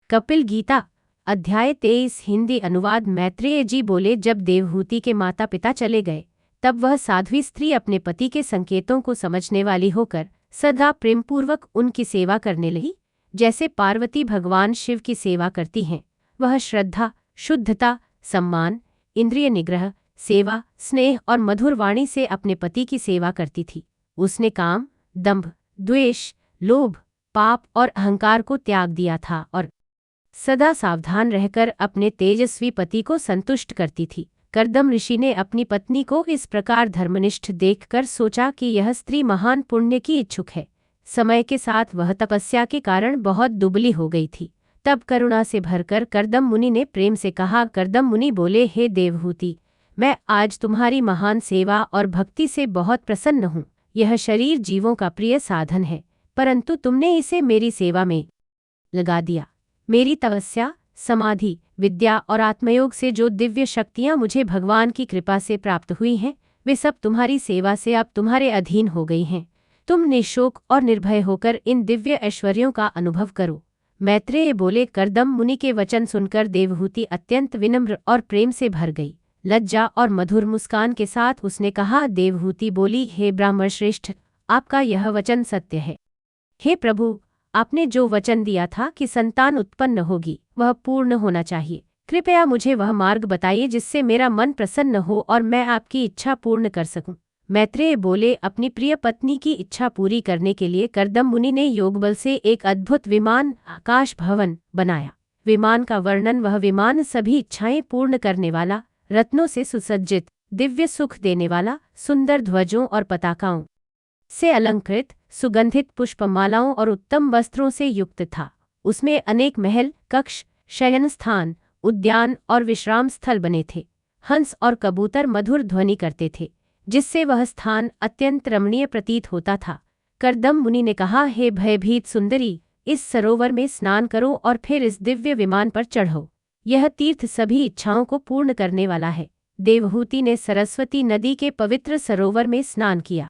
कपिल गीता अध्याय 23 हिंदी अनुवाद। मैत्रेय जी बोले, जब देवहूति के माता पिता चले गए तब वह साध्वी स्त्री अपने पति के संकेतों को समझने वाली होकर सदा प्रेमपूर्वक उनकी सेवा करने लगी, जैसे पार्वती भगवान शिव की सेवा करती हैं। वह श्रद्धा, शुद्धता, सम्मान, इंद्रिय निग्रह, सेवा, स्नेह और मधुर वाणी से अपने पति की सेवा करती थी। उसने काम, दंभ, द्वेष, लोभ, पाप और अहंकार को त्याग दिया था और सदा सावधान रहकर अपने तेजस्वी पति को संतुष्ट करती थी। कर्दम ऋषि ने अपनी पत्नी को इस प्रकार धर्मनिष्ठ देखकर सोचा कि यह स्त्री महान पुण्य की इच्छुक है। समय के साथ वह तपस्या के कारण बहुत दुबली हो गई थी। तब करुणा से भरकर कर्दम मुनि ने प्रेम से कहा। कर्दम मुनि बोले, हे देवहूति, मैं आज तुम्हारी महान सेवा और भक्ति से बहुत प्रसन्न हूँ। यह शरीर जीवों का प्रिय साधन है, परंतु तुमने इसे मेरी सेवा में लगा दिया। मेरी तपस्या, समाधि, विद्या और आत्मयोग से जो दिव्य शक्तियाँ मुझे भगवान की कृपा से प्राप्त हुई हैं, वे सब तुम्हारी सेवा से अब तुम्हारे अधीन हो गई हैं। तुम निशोक और निर्भय होकर इन दिव्य ऐश्वर्यों का अनुभव करो। मैत्रेय बोले। कर्दम मुनि के वचन सुनकर देवहूति अत्यंत विनम्र और प्रेम से भर गई। लज्जा और मधुर मुस्कान के साथ उसने कहा। देवहूति बोली, हे ब्राह्मण श्रेष्ठ, आपका यह वचन सत्य है। हे प्रभु, आपने जो वचन दिया था कि संतान उत्पन्न होगी, वह पूर्ण होना चाहिए। कृपया मुझे वह मार्ग बताइए जिससे मेरा मन प्रसन्न हो और मैं आपकी इच्छा पूर्ण कर सकूं। मैत्रेय बोले। अपनी प्रिय पत्नी की इच्छा पूरी करने के लिए कर्दम मुनि ने योगबल से एक अद्भुत विमान आकाश भवन बनाया। विमान का वर्णन। वह विमान सभी इच्छाएं पूर्ण करने वाला, रत्नों से सुसज्जित, दिव्य सुख देने वाला, सुंदर ध्वजों और पताकाओं से अलंकृत, सुगंधित पुष्पमालाओं और उत्तम वस्त्रों से युक्त था। उसमें अनेक महल, कक्ष, शयन स्थान, उद्यान और विश्राम स्थल बने थे। हंस और कबूतर मधुर ध्वनि करते थे, जिससे वह स्थान अत्यंत रमणीय प्रतीत होता था। कर्दम मुनि ने कहा, हे भयभीत सुंदरी, इस सरोवर में स्नान करो और फिर इस दिव्य विमान पर चढ़ो। यह तीर्थ सभी इच्छाओं को पूर्ण करने वाला है। देवहूति ने सरस्वती नदी के पवित्र सरोवर में स्नान किया।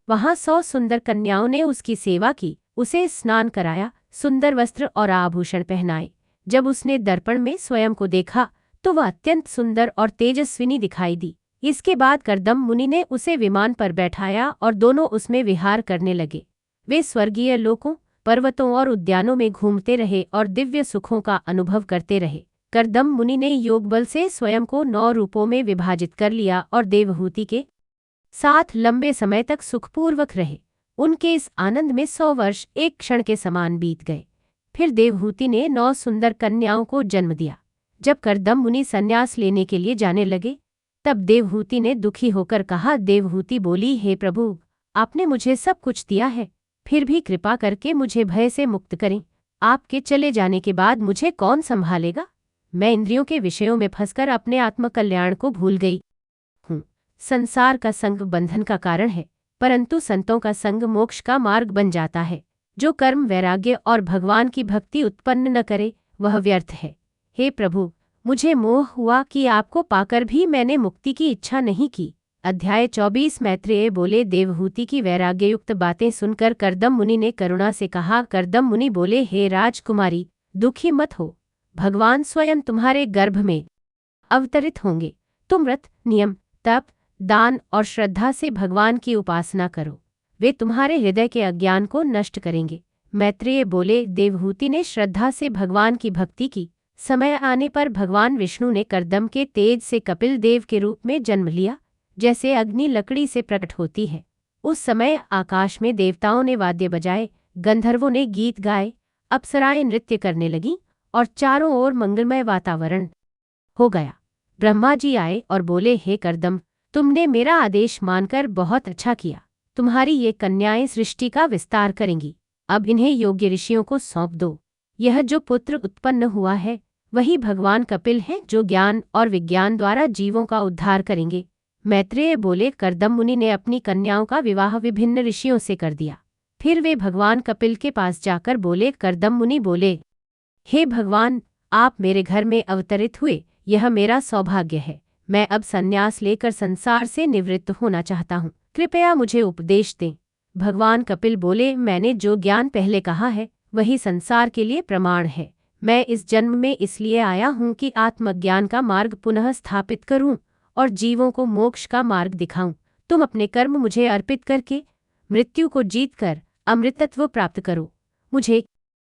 वहां 100 सुंदर कन्याओं ने उसकी सेवा की, उसे स्नान कराया, सुंदर वस्त्र और आभूषण पहनाए। जब उसने दर्पण में स्वयं को देखा तो वह अत्यंत सुंदर और तेजस्विनी दिखाई दी। इसके बाद कर्दम मुनि ने उसे विमान पर बैठाया और दोनों उसमें विहार करने लगे। वे स्वर्गीय लोकों, पर्वतों और उद्यानों में घूमते रहे और दिव्य सुखों का अनुभव करते रहे। कर्दम मुनि ने योगबल से स्वयं को 9 रूपों में विभाजित कर लिया और देवहूति के साथ लंबे समय तक सुखपूर्वक रहे। उनके इस आनंद में 100 वर्ष एक क्षण के समान बीत गए। फिर देवहूति ने 9 सुंदर कन्याओं को जन्म दिया। जब कर्दम मुनि संन्यास लेने के लिए जाने लगे, तब देवहूति ने दुखी होकर कहा। देवहूति बोली, हे प्रभु, आपने मुझे सब कुछ दिया है, फिर भी कृपा करके मुझे भय से मुक्त करें। आपके चले जाने के बाद मुझे कौन संभालेगा? मैं इंद्रियों के विषयों में फंसकर अपने आत्मकल्याण को भूल गई हूँ। संसार का संग बंधन का कारण है, परंतु संतों का संग मोक्ष का मार्ग बन जाता है। जो कर्म, वैराग्य और भगवान की भक्ति उत्पन्न न करे, वह व्यर्थ है। हे प्रभु, मुझे मोह हुआ कि आपको पाकर भी मैंने मुक्ति की इच्छा नहीं की। अध्याय 24। मैत्रेय बोले। देवहूति की वैराग्ययुक्त बातें सुनकर कर्दम मुनि ने करुणा से कहा। कर्दम मुनि बोले, हे राजकुमारी, दुखी मत हो। भगवान स्वयं तुम्हारे गर्भ में अवतरित होंगे। तुम व्रत, नियम, तप, दान और श्रद्धा से भगवान की उपासना करो। वे तुम्हारे हृदय के अज्ञान को नष्ट करेंगे। मैत्रेय बोले। देवहूति ने श्रद्धा से भगवान की भक्ति की। समय आने पर भगवान विष्णु ने कर्दम के तेज से कपिल देव के रूप में जन्म लिया, जैसे अग्नि लकड़ी से प्रकट होती है। उस समय आकाश में देवताओं ने वाद्य बजाए, गंधर्वों ने गीत गाए, अप्सराएं नृत्य करने लगीं और चारों ओर मंगलमय वातावरण हो गया। ब्रह्मा जी आए और बोले, हे कर्दम, तुमने मेरा आदेश मानकर बहुत अच्छा किया। तुम्हारी ये कन्याएं सृष्टि का विस्तार करेंगी। अब इन्हें योग्य ऋषियों को सौंप दो। यह जो पुत्र उत्पन्न हुआ है, वही भगवान कपिल हैं, जो ज्ञान और विज्ञान द्वारा जीवों का उद्धार करेंगे। मैत्रेय बोले। कर्दम मुनि ने अपनी कन्याओं का विवाह विभिन्न ऋषियों से कर दिया। फिर वे भगवान कपिल के पास जाकर बोले। कर्दम मुनि बोले, हे भगवान, आप मेरे घर में अवतरित हुए, यह मेरा सौभाग्य है। मैं अब संन्यास लेकर संसार से निवृत्त होना चाहता हूँ। कृपया मुझे उपदेश दें। भगवान कपिल बोले, मैंने जो ज्ञान पहले कहा है, वही संसार के लिए प्रमाण है। मैं इस जन्म में इसलिए आया हूँ कि आत्मज्ञान का मार्ग पुनः स्थापित करूँ और जीवों को मोक्ष का मार्ग दिखाऊं। तुम अपने कर्म मुझे अर्पित करके मृत्यु को जीतकर अमृतत्व प्राप्त करो। मुझे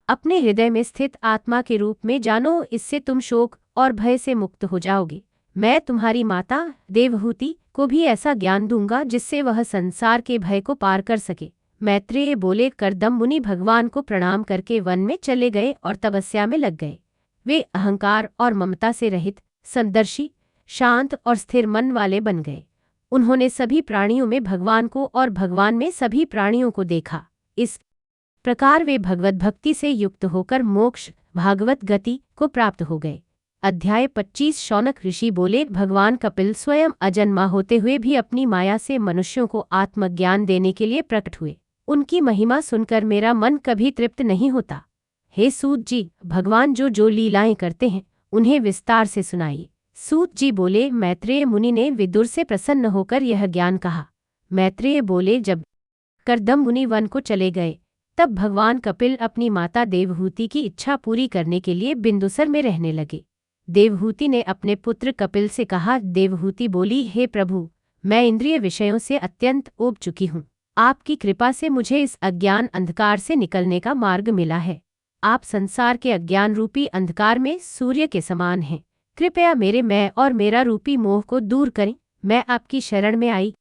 अपने हृदय में स्थित आत्मा के रूप में जानो, इससे तुम शोक और भय से मुक्त हो जाओगे। मैं तुम्हारी माता देवहूति को भी ऐसा ज्ञान दूंगा जिससे वह संसार के भय को पार कर सके। मैत्रेय बोले। कर्दम मुनि भगवान को प्रणाम करके वन में चले गए और तपस्या में लग गए। वे अहंकार और ममता से रहित, समदर्शी, शांत और स्थिर मन वाले बन गए। उन्होंने सभी प्राणियों में भगवान को और भगवान में सभी प्राणियों को देखा। इस प्रकार वे भगवत भक्ति से युक्त होकर मोक्ष भागवत गति को प्राप्त हो गए। अध्याय 25। शौनक ऋषि बोले। भगवान कपिल स्वयं अजन्मा होते हुए भी अपनी माया से मनुष्यों को आत्मज्ञान देने के लिए प्रकट हुए। उनकी महिमा सुनकर मेरा मन कभी तृप्त नहीं होता। हे सूत जी, भगवान जो जो लीलाएं करते हैं उन्हें विस्तार से सुनाइए। सूत जी बोले। मैत्रेय मुनि ने विदुर से प्रसन्न होकर यह ज्ञान कहा। मैत्रेय बोले। जब कर्दम मुनि वन को चले गए तब भगवान कपिल अपनी माता देवहूति की इच्छा पूरी करने के लिए बिंदुसर में रहने लगे। देवहूति ने अपने पुत्र कपिल से कहा। देवहूति बोली। हे प्रभु, मैं इंद्रिय विषयों से अत्यंत ऊब चुकी हूँ। आपकी कृपा से मुझे इस अज्ञान अंधकार से निकलने का मार्ग मिला है। आप संसार के अज्ञान रूपी अंधकार में सूर्य के समान हैं। कृपया मेरे मैं और मेरा रूपी मोह को दूर करें। मैं आपकी शरण में आई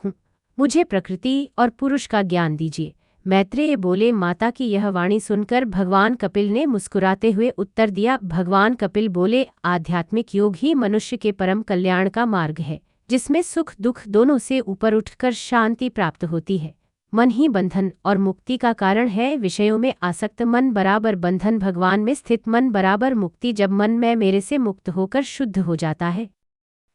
हूँ। मुझे प्रकृति और पुरुष का ज्ञान दीजिए। मैत्रेय बोले। माता की यह वाणी सुनकर भगवान कपिल ने मुस्कुराते हुए उत्तर दिया। भगवान कपिल बोले। आध्यात्मिक योग ही मनुष्य के परम कल्याण का मार्ग है, जिसमें सुख दुख दोनों से ऊपर उठकर शांति प्राप्त होती है। मन ही बंधन और मुक्ति का कारण है। विषयों में आसक्त मन बराबर बंधन, भगवान में स्थित मन बराबर मुक्ति। जब मन में मेरे से मुक्त होकर शुद्ध हो जाता है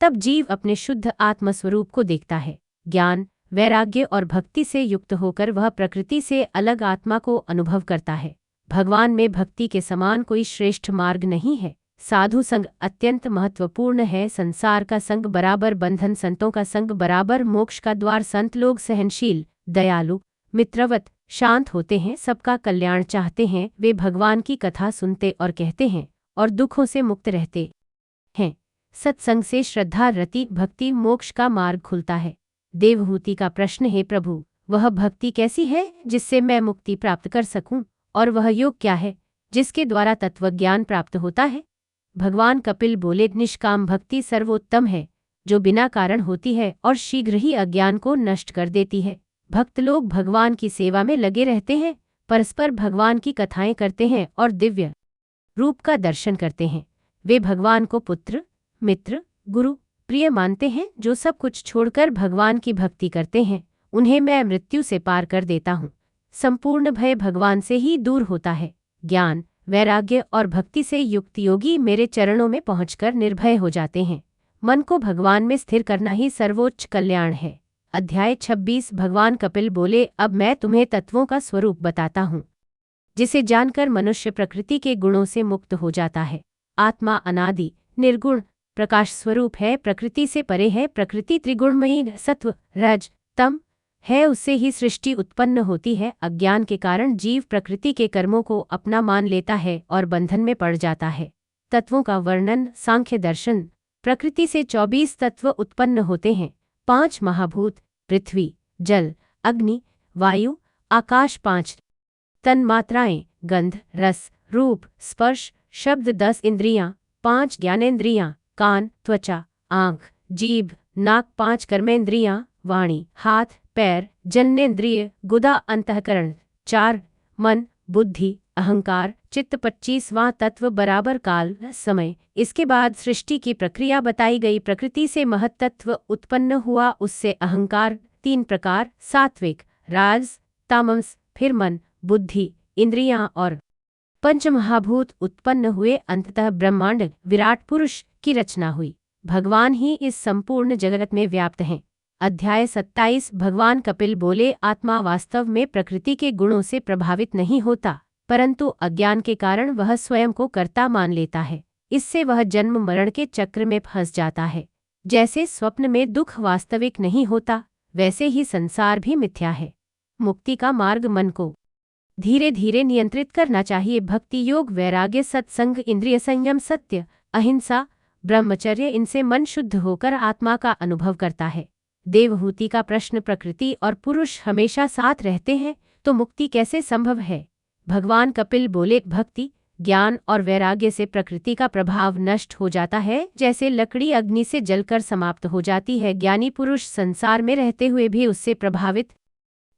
तब जीव अपने शुद्ध आत्मस्वरूप को देखता है। ज्ञान, वैराग्य और भक्ति से युक्त होकर वह प्रकृति से अलग आत्मा को अनुभव करता है। भगवान में भक्ति के समान कोई श्रेष्ठ मार्ग नहीं है। साधु संग अत्यंत महत्वपूर्ण है। संसार का संग बराबर बंधन, संतों का संग बराबर मोक्ष का द्वार। संत लोग सहनशील, दयालु, मित्रवत, शांत होते हैं, सबका कल्याण चाहते हैं। वे भगवान की कथा सुनते और कहते हैं और दुखों से मुक्त रहते हैं। सत्संग से श्रद्धा, रति, भक्ति, मोक्ष का मार्ग खुलता है। देवहूति का प्रश्न। हे प्रभु, वह भक्ति कैसी है जिससे मैं मुक्ति प्राप्त कर सकूं, और वह योग क्या है जिसके द्वारा तत्वज्ञान प्राप्त होता है? भगवान कपिल बोले। निष्काम भक्ति सर्वोत्तम है, जो बिना कारण होती है और शीघ्र ही अज्ञान को नष्ट कर देती है। भक्त लोग भगवान की सेवा में लगे रहते हैं, परस्पर भगवान की कथाएं करते हैं और दिव्य रूप का दर्शन करते हैं। वे भगवान को पुत्र, मित्र, गुरु, प्रिय मानते हैं। जो सब कुछ छोड़कर भगवान की भक्ति करते हैं उन्हें मैं मृत्यु से पार कर देता हूँ। संपूर्ण भय भगवान से ही दूर होता है। ज्ञान, वैराग्य और भक्ति से युक्त योगी मेरे चरणों में पहुंचकर निर्भय हो जाते हैं। मन को भगवान में स्थिर करना ही सर्वोच्च कल्याण है। अध्याय 26। भगवान कपिल बोले। अब मैं तुम्हें तत्वों का स्वरूप बताता हूँ, जिसे जानकर मनुष्य प्रकृति के गुणों से मुक्त हो जाता है। आत्मा अनादि, निर्गुण, प्रकाश स्वरूप है, प्रकृति से परे है। प्रकृति त्रिगुणमयी सत्व, रज, तम है, उससे ही सृष्टि उत्पन्न होती है। अज्ञान के कारण जीव प्रकृति के कर्मों को अपना मान लेता है और बंधन में पड़ जाता है। तत्वों का वर्णन। सांख्य दर्शन। प्रकृति से 24 तत्व उत्पन्न होते हैं। 5 महाभूत, पृथ्वी, जल, अग्नि, वायु, आकाश। 5 तन्मात्राएं, गंध, रस, रूप, स्पर्श, शब्द। 10 इंद्रियां। 5 ज्ञानेंद्रियां, कान, त्वचा, आँख, जीभ, नाक। 5 कर्मेंद्रियां, वाणी, हाथ, पैर, जननेंद्रिय, गुदा, अंतःकरण। 4 मन, बुद्धि, अहंकार, चित्त। 25वां तत्व बराबर काल, समय। इसके बाद सृष्टि की प्रक्रिया बताई गई। प्रकृति से महत्तत्व उत्पन्न हुआ, उससे अहंकार। 3 प्रकार, सात्विक, राजस, तामस। फिर मन, बुद्धि, इंद्रियां और पंचमहाभूत उत्पन्न हुए। अंततः ब्रह्मांड, विराट पुरुष की रचना हुई। भगवान ही इस संपूर्ण जगत में व्याप्त हैं। अध्याय 27। भगवान कपिल बोले। आत्मा वास्तव में प्रकृति के गुणों से प्रभावित नहीं होता, परंतु अज्ञान के कारण वह स्वयं को कर्ता मान लेता है। इससे वह जन्म मरण के चक्र में फंस जाता है। जैसे स्वप्न में दुख वास्तविक नहीं होता, वैसे ही संसार भी मिथ्या है। मुक्ति का मार्ग मन को धीरे धीरे नियंत्रित करना चाहिए। भक्ति योग, वैराग्य, सत्संग, इंद्रिय संयम, सत्य, अहिंसा, ब्रह्मचर्य, इनसे मन शुद्ध होकर आत्मा का अनुभव करता है। देवहूति का प्रश्न, प्रकृति और पुरुष हमेशा साथ रहते हैं तो मुक्ति कैसे संभव है? भगवान कपिल बोले, भक्ति, ज्ञान और वैराग्य से प्रकृति का प्रभाव नष्ट हो जाता है, जैसे लकड़ी अग्नि से जलकर समाप्त हो जाती है। ज्ञानी पुरुष संसार में रहते हुए भी उससे प्रभावित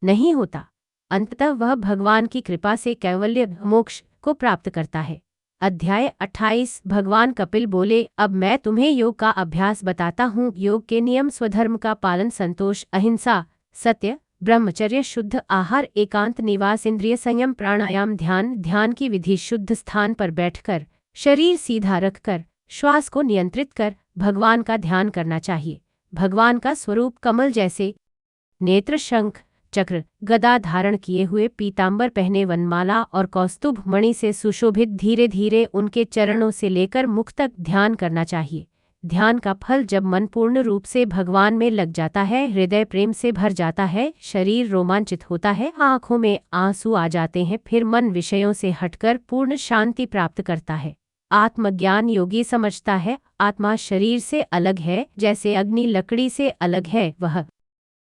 नहीं होता। अंततः वह भगवान की कृपा से कैवल्य मोक्ष को प्राप्त करता है। अध्याय 28। भगवान कपिल बोले, अब मैं तुम्हें योग का अभ्यास बताता हूँ। योग के नियम: स्वधर्म का पालन, संतोष, अहिंसा, सत्य, ब्रह्मचर्य, शुद्ध आहार, एकांत निवास, इंद्रिय संयम, प्राणायाम, ध्यान। ध्यान की विधि: शुद्ध स्थान पर बैठकर शरीर सीधा रखकर श्वास को नियंत्रित कर भगवान का ध्यान करना चाहिए। भगवान का स्वरूप कमल जैसे नेत्र, शंख चक्र गदा धारण किए हुए, पीतांबर पहने, वनमाला और कौस्तुभ मणि से सुशोभित। धीरे धीरे उनके चरणों से लेकर मुख तक ध्यान करना चाहिए। ध्यान का फल: जब मन पूर्ण रूप से भगवान में लग जाता है, हृदय प्रेम से भर जाता है, शरीर रोमांचित होता है, आंखों में आंसू आ जाते हैं, फिर मन विषयों से हटकर पूर्ण शांति प्राप्त करता है। आत्मज्ञान: योगी समझता है आत्मा शरीर से अलग है, जैसे अग्नि लकड़ी से अलग है। वह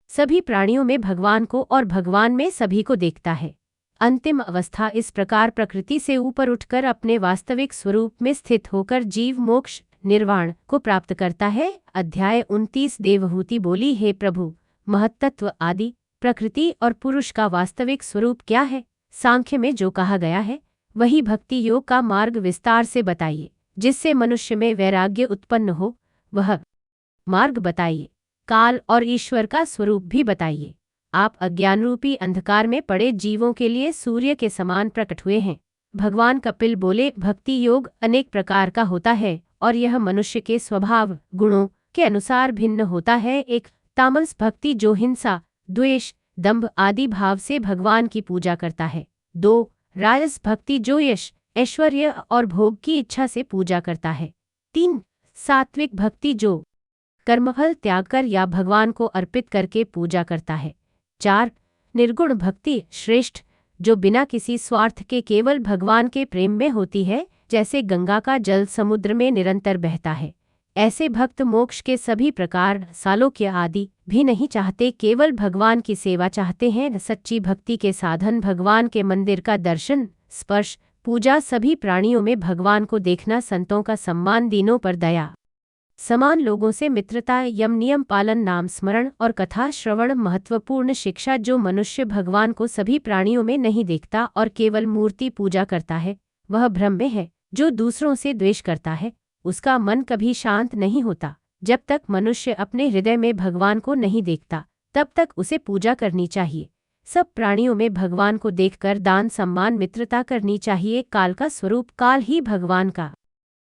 सभी प्राणियों में भगवान को और भगवान में सभी को देखता है। अंतिम अवस्था: इस प्रकार प्रकृति से ऊपर उठकर अपने वास्तविक स्वरूप में स्थित होकर जीव मोक्ष निर्वाण को प्राप्त करता है। अध्याय 29। देवहूति बोली, हे प्रभु, महत्तत्व आदि प्रकृति और पुरुष का वास्तविक स्वरूप क्या है? सांख्य में जो कहा गया है वही भक्ति योग का मार्ग विस्तार से बताइए, जिससे मनुष्य में वैराग्य उत्पन्न हो। वह मार्ग बताइए। काल और ईश्वर का स्वरूप भी बताइए। आप अज्ञान रूपी अंधकार में पड़े जीवों के लिए सूर्य के समान प्रकट हुए हैं। भगवान कपिल बोले, भक्ति योग अनेक प्रकार का होता है और यह मनुष्य के स्वभाव गुणों के अनुसार भिन्न होता है। एक तामस भक्ति जो हिंसा, द्वेष, दंभ आदि भाव से भगवान की पूजा करता है। 2 राजस भक्ति जो यश, ऐश्वर्य और भोग की इच्छा से पूजा करता है। 3 सात्विक भक्ति जो कर्मफल त्याग कर या भगवान को अर्पित करके पूजा करता है। 4 निर्गुण भक्ति श्रेष्ठ, जो बिना किसी स्वार्थ के केवल भगवान के प्रेम में होती है, जैसे गंगा का जल समुद्र में निरंतर बहता है। ऐसे भक्त मोक्ष के सभी प्रकार, सालोक्य आदि भी नहीं चाहते, केवल भगवान की सेवा चाहते हैं। सच्ची भक्ति के साधन: भगवान के मंदिर का दर्शन, स्पर्श, पूजा, सभी प्राणियों में भगवान को देखना, संतों का सम्मान, दीनों पर दया, समान लोगों से मित्रता, यम नियम पालन, नाम स्मरण और कथा श्रवण। महत्वपूर्ण शिक्षा: जो मनुष्य भगवान को सभी प्राणियों में नहीं देखता और केवल मूर्ति पूजा करता है, वह भ्रम में है। जो दूसरों से द्वेष करता है, उसका मन कभी शांत नहीं होता। जब तक मनुष्य अपने हृदय में भगवान को नहीं देखता, तब तक उसे पूजा करनी चाहिए। सब प्राणियों में भगवान को देखकर दान, सम्मान, मित्रता करनी चाहिए। काल का स्वरूप: काल ही भगवान का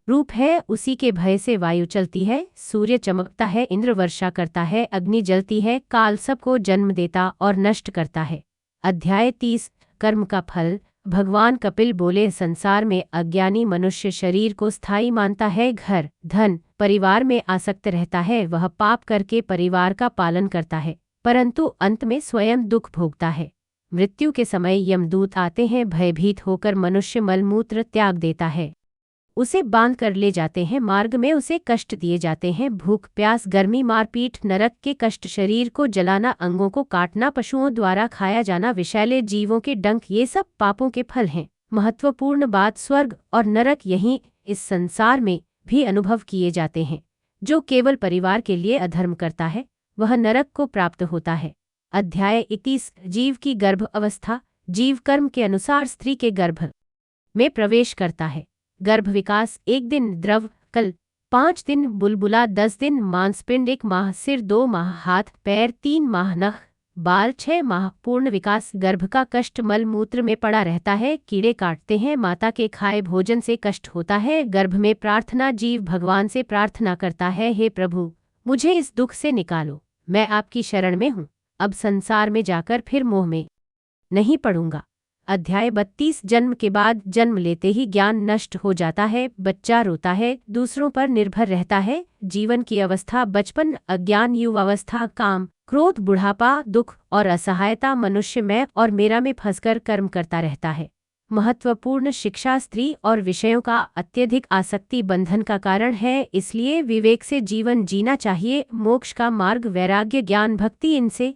रूप है। उसी के भय से वायु चलती है, सूर्य चमकता है, इंद्र वर्षा करता है, अग्नि जलती है। काल सबको जन्म देता और नष्ट करता है। अध्याय 30। कर्म का फल: भगवान कपिल बोले, संसार में अज्ञानी मनुष्य शरीर को स्थायी मानता है, घर, धन, परिवार में आसक्त रहता है। वह पाप करके परिवार का पालन करता है, परंतु अंत में स्वयं दुख भोगता है। मृत्यु के समय यमदूत आते हैं, भयभीत होकर मनुष्य मलमूत्र त्याग देता है, उसे बांध कर ले जाते हैं। मार्ग में उसे कष्ट दिए जाते हैं, भूख, प्यास, गर्मी, मारपीट, नरक के कष्ट, शरीर को जलाना, अंगों को काटना, पशुओं द्वारा खाया जाना, विषैले जीवों के डंक, ये सब पापों के फल हैं। महत्वपूर्ण बात: स्वर्ग और नरक यहीं इस संसार में भी अनुभव किए जाते हैं। जो केवल परिवार के लिए अधर्म करता है, वह नरक को प्राप्त होता है। अध्याय 31। जीव की गर्भ अवस्था: जीव कर्म के अनुसार स्त्री के गर्भ में प्रवेश करता है। गर्भ विकास: 1 दिन द्रव कल, 5 दिन बुलबुला, 10 दिन मांसपिंड, 1 माह सिर, 2 माह हाथ पैर, 3 माह नख बाल, 6 माह पूर्ण विकास। गर्भ का कष्ट: मल मूत्र में पड़ा रहता है, कीड़े काटते हैं, माता के खाए भोजन से कष्ट होता है। गर्भ में प्रार्थना: जीव भगवान से प्रार्थना करता है, हे प्रभु, मुझे इस दुख से निकालो, मैं आपकी शरण में हूँ। अब संसार में जाकर फिर मोह में नहीं पड़ूंगा। अध्याय 32 जन्म के बाद जन्म लेते ही ज्ञान नष्ट हो जाता है, बच्चा रोता है, दूसरों पर निर्भर रहता है। जीवन की अवस्था बचपन, अज्ञान, युवावस्था, काम, क्रोध, बुढ़ापा, दुख और असहायता, मनुष्य मैं और मेरा में फंसकर कर्म करता रहता है। महत्वपूर्ण शिक्षा स्त्री और विषयों का अत्यधिक आसक्ति बंधन का कारण है, इसलिए विवेक से जीवन जीना चाहिए। मोक्ष का मार्ग वैराग्य, ज्ञान, भक्ति, इनसे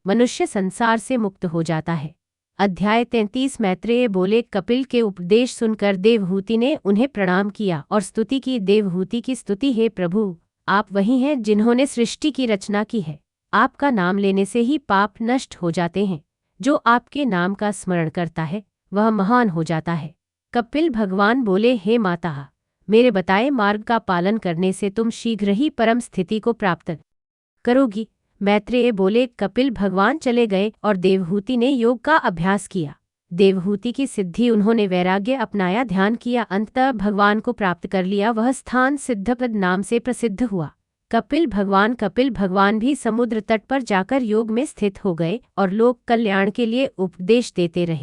मनुष्य संसार से मुक्त हो जाता है। अध्याय 33 मैत्रेय बोले, कपिल के उपदेश सुनकर देवहूति ने उन्हें प्रणाम किया और स्तुति की। देवहूति की स्तुति, हे प्रभु, आप वही हैं जिन्होंने सृष्टि की रचना की है। आपका नाम लेने से ही पाप नष्ट हो जाते हैं। जो आपके नाम का स्मरण करता है वह महान हो जाता है। कपिल भगवान बोले, हे माता, मेरे बताए मार्ग का पालन करने से तुम शीघ्र ही परम स्थिति को प्राप्त करोगी। मैत्रेय बोले, कपिल भगवान चले गए और देवहूति ने योग का अभ्यास किया। देवहूति की सिद्धि, उन्होंने वैराग्य अपनाया, ध्यान किया, अंततः भगवान को प्राप्त कर लिया। वह स्थान सिद्धपद नाम से प्रसिद्ध हुआ। कपिल भगवान भी समुद्र तट पर जाकर योग में स्थित हो गए और लोक कल्याण के लिए उपदेश देते रहे।